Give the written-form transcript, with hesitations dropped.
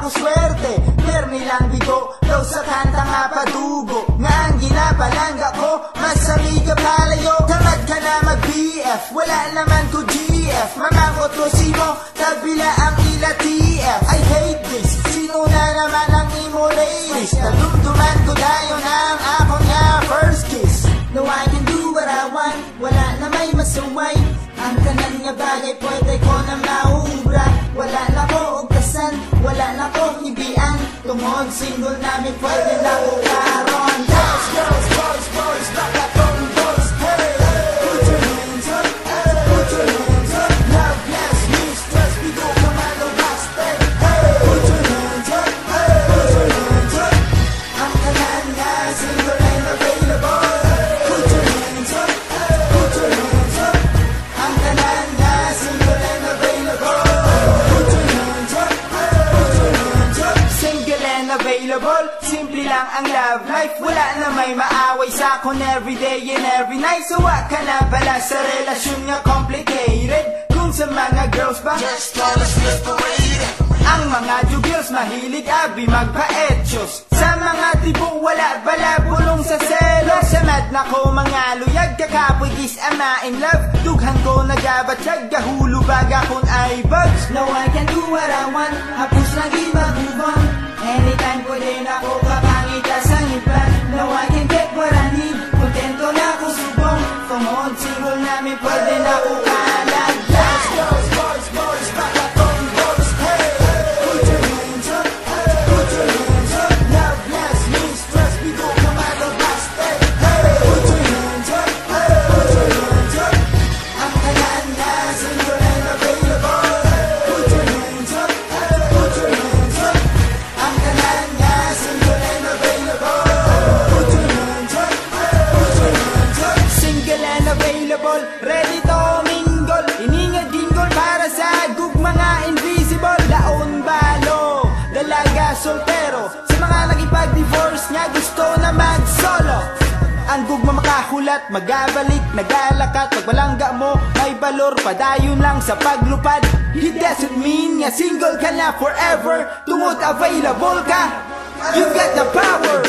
ako swerte. Permi lang dito, daw sa kanta nga padugo. Nga ang ginapalangga ko, masami ka palayo. Tamad ka na mag-BF, wala naman ko GF. Mamangkot ko sino, kabila ang ila TF. I hate this, sino na naman ang imo ladies? Nadumduman ko tayo na ang ako niya first kiss. No, I can do what I want, wala na may masaway. Ang tanan nga bagay pwede ko na maubra. Wala na ko ugtasan, wala na ko hibian. Tungod single namin pwede na ko karon. Girls, girls, boys, boys, bakatong boys, hey. Put your hands up, put your hands up. Love, yes, mistress, we go commando bastet, hey. Put your hands up, put your hands up. Ang tanan nga single and available. Put your hands up, put your hands up. Ang tanan nga single and available. Put your hands up, put your hands up. Single and available, simple lang ang love life. Wala na may maaway sa akon everyday and every night. Suwa ka na pala sa relasyon nga complicated. Kung sa mga girls ba, just call us separated. Ang mga jugils mahilig abi magpa-etchos. Sa mga tibo wala bala bulong sa selos. Samad na ko mga luyag, kakapwigis ama in love. Dughan ko nagabatsyag, gahulo baga kung ay bugs. No, I can do what I want, hapos lang move on. Anytime pwede na ko kapangita sa iba. No, I can get what I need, kontento na ko subong. Tungod single namin pwede na ko kalag. Girls, girls, boys, boys, bakatong boys, hey. Put your hands up, put your hands up. Love, yes, mistress, we go commando bastet, hey. Put your hands up, put your hands up. Ang tanan na single and available. Put your hands up, put your hands up. Ang tanan nga single and available. Put your hands up, put your hands up. Single and available, ready to mingle. Iningad ginggol para sa mga invisible. Laon balo, dalaga soltero. Sa mga nakipag-divorce nga gusto na mag-solo. Ang gugma makahulat, magabalik, nagalakat. Pagbalangga mo, may balor, padayon lang sa paglupad. It doesn't mean nga single ka na forever. Tungod available ka, you got the power.